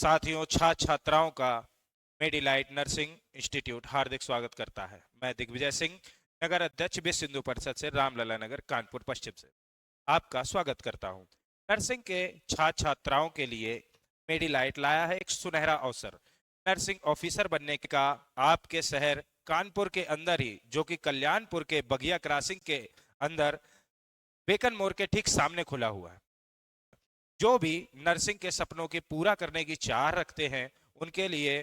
साथियों, छात्र छात्राओं का मेडिलाइट नर्सिंग इंस्टीट्यूट हार्दिक स्वागत करता है। मैं दिग्विजय सिंह, नगर अध्यक्ष विश्व हिंदू परिषद से रामलला नगर कानपुर पश्चिम से आपका स्वागत करता हूं। नर्सिंग के छात्र छात्राओं के लिए मेडिलाइट लाया है एक सुनहरा अवसर। नर्सिंग ऑफिसर बनने का आपके शहर कानपुर के अंदर ही, जो कि कल्याणपुर के बगिया क्रॉसिंग के अंदर बेकन मोड़ के ठीक सामने खुला हुआ है। जो भी नर्सिंग के सपनों के पूरा करने की चाह रखते हैं, उनके लिए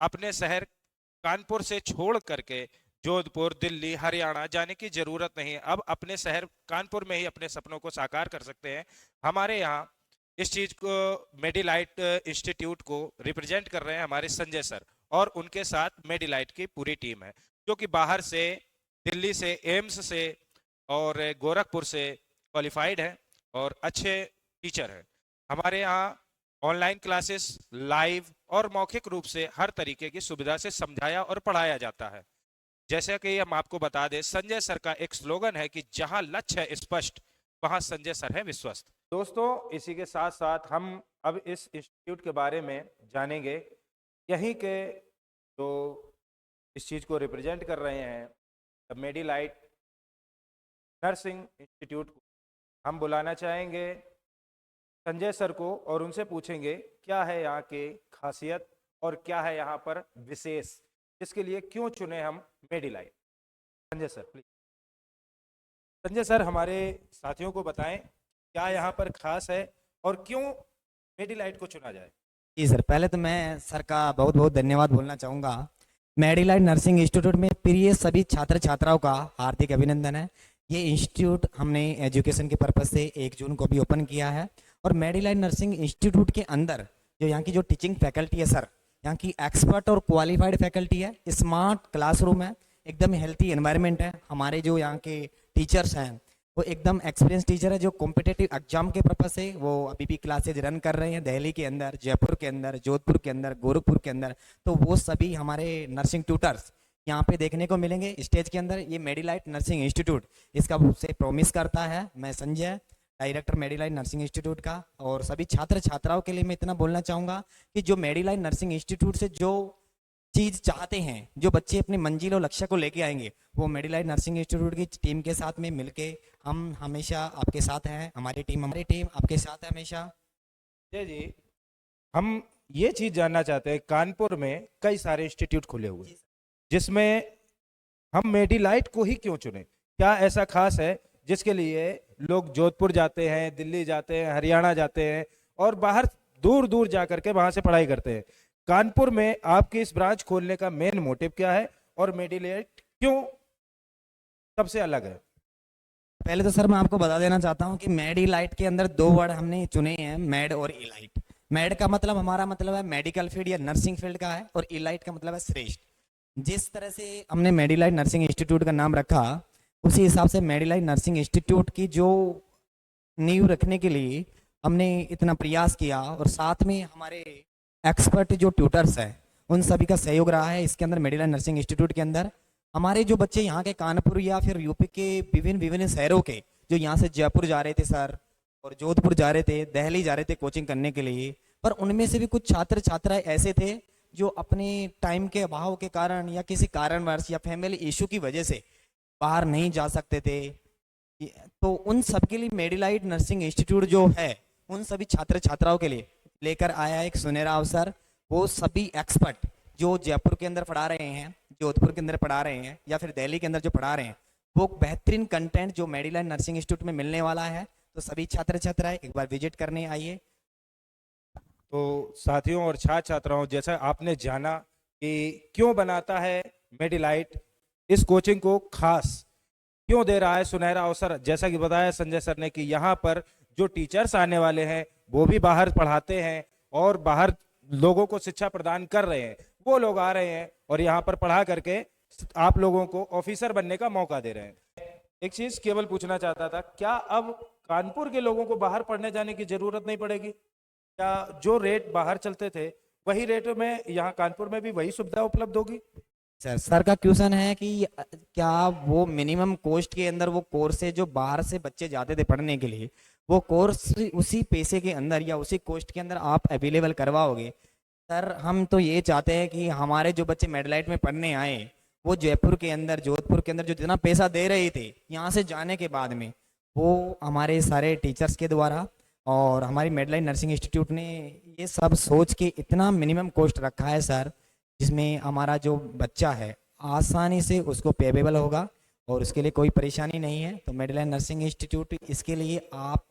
अपने शहर कानपुर से छोड़ करके जोधपुर, दिल्ली, हरियाणा जाने की जरूरत नहीं। अब अपने शहर कानपुर में ही अपने सपनों को साकार कर सकते हैं। हमारे यहाँ इस चीज को, मेडिलाइट इंस्टीट्यूट को रिप्रेजेंट कर रहे हैं हमारे संजय सर, और उनके साथ मेडिलाइट की पूरी टीम है, जो कि बाहर से, दिल्ली से, एम्स से और गोरखपुर से क्वालिफाइड है और अच्छे टीचर हैं। हमारे यहाँ ऑनलाइन क्लासेस, लाइव और मौखिक रूप से हर तरीके की सुविधा से समझाया और पढ़ाया जाता है। जैसे कि हम आपको बता दें, संजय सर का एक स्लोगन है कि जहां लक्ष्य है स्पष्ट, वहां संजय सर है विश्वस्त। दोस्तों, इसी के साथ साथ हम अब इस इंस्टीट्यूट के बारे में जानेंगे। यहीं के जो इस चीज को रिप्रेजेंट कर रहे हैं, मेडिलाइट नर्सिंग इंस्टीट्यूट को, हम बुलाना चाहेंगे संजय सर को और उनसे पूछेंगे क्या है यहाँ की खासियत और क्या है यहाँ पर विशेष, इसके लिए क्यों चुने हम Medilite. Sanjay sir please. Sanjay sir, हमारे साथियों को बताएं क्या यहाँ पर खास है और क्यों मेडिलाइट को चुना जाए। जी सर, पहले तो मैं सर का बहुत बहुत धन्यवाद बोलना चाहूँगा। मेडिलाइट नर्सिंग इंस्टीट्यूट में प्रिय सभी छात्र छात्राओं का हार्दिक अभिनंदन है। ये इंस्टीट्यूट हमने एजुकेशन के पर्पज़ से 1 जून को भी ओपन किया है। और मेडिलाइट नर्सिंग इंस्टीट्यूट के अंदर जो यहाँ की जो टीचिंग फैकल्टी है सर, यहाँ की एक्सपर्ट और क्वालिफाइड फैकल्टी है, स्मार्ट क्लासरूम है, एकदम हेल्थी एनवायरनमेंट है। हमारे जो यहाँ के टीचर्स हैं वो एकदम एक्सपीरियंस टीचर है, जो कॉम्पिटिटिव एग्जाम के पर्पज से वो अभी भी क्लासेज रन कर रहे हैं दिल्ली के अंदर, जयपुर के अंदर, जोधपुर के अंदर, गोरखपुर के अंदर। तो वो सभी हमारे नर्सिंग ट्यूटर्स यहाँ पे देखने को मिलेंगे स्टेज के अंदर। ये मेडिलाइट नर्सिंग इंस्टीट्यूट इसका से प्रॉमिस करता है। मैं संजय, डायरेक्टर मेडिलाइट नर्सिंग इंस्टीट्यूट का, और सभी छात्र छात्राओं के लिए मैं इतना बोलना चाहूँगा कि जो मेडिलाइट नर्सिंग इंस्टीट्यूट से जो चीज़ चाहते हैं, जो बच्चे अपनी मंजिल और लक्ष्य को लेके आएंगे, वो मेडिलाइट नर्सिंग इंस्टीट्यूट की टीम के साथ में मिलके हम हमेशा आपके साथ हैं। हमारी टीम आपके साथ है हमेशा। जय जी, हम ये चीज जानना चाहते हैं, कानपुर में कई सारे इंस्टीट्यूट खुले हुए, जिसमें हम मेडिलाइट को ही क्यों चुने? क्या ऐसा खास है जिसके लिए लोग जोधपुर जाते हैं, दिल्ली जाते हैं, हरियाणा जाते हैं और बाहर दूर दूर जा करके वहां से पढ़ाई करते हैं? कानपुर में आपकी इस ब्रांच खोलने का मेन मोटिव क्या है और मेडिलाइट क्यों सबसे अलग है? पहले तो सर मैं आपको बता देना चाहता हूँ कि मेडिलाइट के अंदर 2 वर्ड हमने चुने हैं, मेड और इलाइट। मेड का मतलब हमारा मतलब है मेडिकल फील्ड या नर्सिंग फील्ड का है, और इलाइट का मतलब है श्रेष्ठ। जिस तरह से हमने मेडिलाइट नर्सिंग इंस्टीट्यूट का नाम रखा, उसी हिसाब से मेडिलाइट नर्सिंग इंस्टीट्यूट की जो नींव रखने के लिए हमने इतना प्रयास किया, और साथ में हमारे एक्सपर्ट जो ट्यूटर्स हैं उन सभी का सहयोग रहा है इसके अंदर। मेडिलाइट नर्सिंग इंस्टीट्यूट के अंदर हमारे जो बच्चे यहाँ के कानपुर या फिर यूपी के विभिन्न विभिन्न शहरों के, जो यहाँ से जयपुर जा रहे थे सर, और जोधपुर जा रहे थे, दिल्ली जा रहे थे कोचिंग करने के लिए, पर उनमें से भी कुछ छात्र छात्राएं ऐसे थे जो अपने टाइम के अभाव के कारण या किसी कारणवश या फैमिली इशू की वजह से बाहर नहीं जा सकते थे। तो उन सब के लिए मेडिलाइट नर्सिंग इंस्टीट्यूट जो है, उन सभी छात्र छात्राओं के लिए लेकर आया एक सुनहरा अवसर। वो सभी एक्सपर्ट जो जयपुर के अंदर पढ़ा रहे हैं, जोधपुर के अंदर पढ़ा रहे हैं, या फिर दिल्ली के अंदर जो पढ़ा रहे हैं, वो बेहतरीन कंटेंट जो मेडिलाइट नर्सिंग इंस्टीट्यूट में मिलने वाला है। तो सभी छात्र छात्राएं एक बार विजिट करने आइए। तो साथियों और छात्र छात्राओं, जैसा आपने जाना कि क्यों बनाता है मेडिलाइट इस कोचिंग को खास, क्यों दे रहा है सुनहरा अवसर, जैसा कि बताया संजय सर ने कि यहाँ पर जो टीचर्स आने वाले हैं वो भी बाहर पढ़ाते हैं और बाहर लोगों को शिक्षा प्रदान कर रहे हैं। वो लोग आ रहे हैं और यहाँ पर पढ़ा करके आप लोगों को ऑफिसर बनने का मौका दे रहे हैं। एक चीज केवल पूछना चाहता था, क्या अब कानपुर के लोगों को बाहर पढ़ने जाने की जरूरत नहीं पड़ेगी? क्या जो रेट बाहर चलते थे वही रेट में यहाँ कानपुर में भी वही सुविधा उपलब्ध होगी? सर का क्वेश्चन है कि क्या वो मिनिमम कॉस्ट के अंदर वो कोर्स जो बाहर से बच्चे जाते थे पढ़ने के लिए, वो कोर्स उसी पैसे के अंदर या उसी कॉस्ट के अंदर आप अवेलेबल करवाओगे? सर हम तो ये चाहते हैं कि हमारे जो बच्चे मेडलाइट में पढ़ने आए वो जयपुर के अंदर जोधपुर के अंदर जो जितना पैसा दे रहे थे यहाँ से जाने के बाद में वो हमारे सारे टीचर्स के द्वारा और हमारी मेडलाइट नर्सिंग इंस्टीट्यूट ने ये सब सोच के इतना मिनिमम कॉस्ट रखा है सर, जिसमें हमारा जो बच्चा है आसानी से उसको पेबेबल होगा और उसके लिए कोई परेशानी नहीं है। तो मेडलाइट नर्सिंग इंस्टीट्यूट इसके लिए आप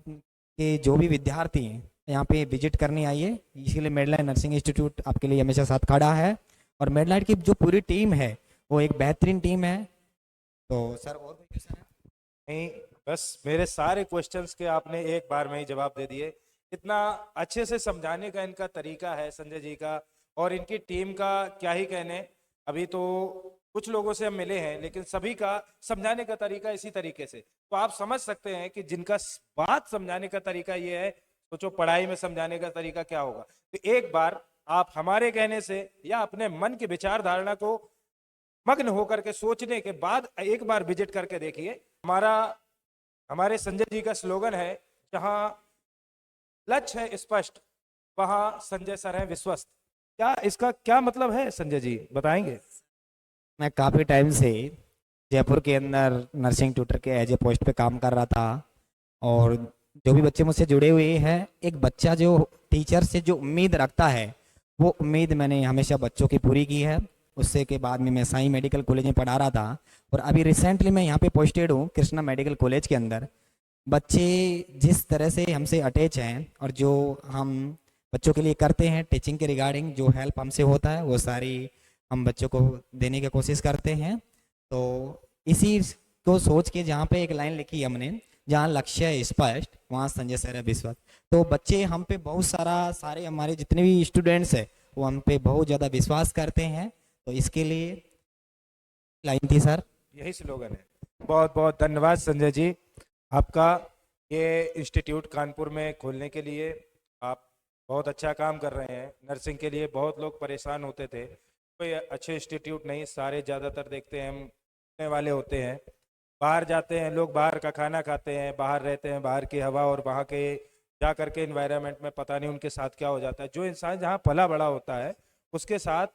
के जो भी विद्यार्थी हैं यहाँ पे विजिट करने आइए। इसके लिए मेडलाइट नर्सिंग इंस्टीट्यूट आपके लिए हमेशा साथ खड़ा है और मेडलाइट की जो पूरी टीम है वो एक बेहतरीन टीम है। तो सर और कोई क्वेश्चन है? नहीं, बस मेरे सारे क्वेश्चंस के आपने एक बार में ही जवाब दे दिए। इतना अच्छे से समझाने का इनका तरीका है संजय जी का, और इनकी टीम का क्या ही कहने। अभी तो कुछ लोगों से हम मिले हैं, लेकिन सभी का समझाने का तरीका इसी तरीके से, तो आप समझ सकते हैं कि जिनका बात समझाने का तरीका ये है, सोचो पढ़ाई में समझाने का तरीका क्या होगा। तो एक बार आप हमारे कहने से या अपने मन की विचार धारणा को मग्न होकर के सोचने के बाद एक बार विजिट करके देखिए। हमारे संजय जी का स्लोगन है, जहां लक्ष्य है स्पष्ट वहां संजय सर है विश्वस्त। क्या इसका क्या मतलब है संजय जी, बताएंगे? मैं काफ़ी टाइम से जयपुर के अंदर नर्सिंग ट्यूटर के एज ए पोस्ट पे काम कर रहा था और जो भी बच्चे मुझसे जुड़े हुए हैं, एक बच्चा जो टीचर से जो उम्मीद रखता है वो उम्मीद मैंने हमेशा बच्चों की पूरी की है। उससे के बाद में मैं साई मेडिकल कॉलेज में पढ़ा रहा था और अभी रिसेंटली मैं यहाँ पे पोस्टेड हूँ कृष्णा मेडिकल कॉलेज के अंदर। बच्चे जिस तरह से हमसे अटैच हैं और जो हम बच्चों के लिए करते हैं टीचिंग के रिगार्डिंग जो हेल्प हमसे होता है वो सारी हम बच्चों को देने की कोशिश करते हैं। तो इसी को सोच के जहाँ पे एक लाइन लिखी हमने, जहाँ लक्ष्य है स्पष्ट वहाँ संजय सर है विश्वास। तो बच्चे हम पे बहुत सारे हमारे जितने भी स्टूडेंट्स हैं वो हम पे बहुत ज़्यादा विश्वास करते हैं। तो इसके लिए लाइन थी सर। यही स्लोगन है। बहुत बहुत धन्यवाद संजय जी आपका, ये इंस्टीट्यूट कानपुर में खोलने के लिए। आप बहुत अच्छा काम कर रहे हैं। नर्सिंग के लिए बहुत लोग परेशान होते थे, कोई अच्छे इंस्टीट्यूट नहीं, सारे ज़्यादातर देखते हैं हम घूमने वाले होते हैं, बाहर जाते हैं लोग, बाहर का खाना खाते हैं, बाहर रहते हैं, बाहर की हवा और वहाँ के जा करके इन्वायरमेंट में पता नहीं उनके साथ क्या हो जाता है। जो इंसान जहाँ पला बड़ा होता है उसके साथ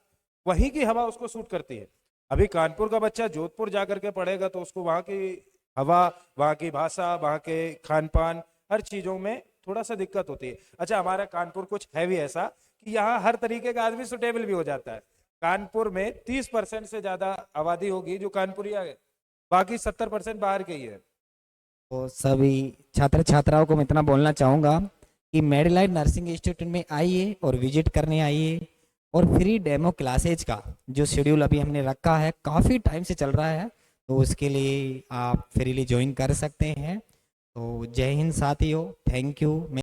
वहीं की हवा उसको सूट करती है। अभी कानपुर का बच्चा जोधपुर जा करके पढ़ेगा तो उसको वहाँ की हवा, वहाँ की भाषा, वहाँ के खान पान, हर चीज़ों में थोड़ा सा दिक्कत होती है। अच्छा, हमारा कानपुर कुछ है भी ऐसा कि यहाँ हर तरीके का आदमी सुटेबल भी हो जाता है। कानपुर में 30% से ज्यादा आबादी होगी जो कानपुरिया है, बाकी 70% बाहर के ही है। तो सभी छात्र छात्राओं को मैं इतना बोलना चाहूँगा कि मेडलाइट नर्सिंग इंस्टीट्यूट में आइए और विजिट करने आइए और फ्री डेमो क्लासेज का जो शेड्यूल अभी हमने रखा है काफ़ी टाइम से चल रहा है, तो उसके लिए आप फ्रीली ज्वाइन कर सकते हैं। तो जय हिंद साथियों, थैंक यू।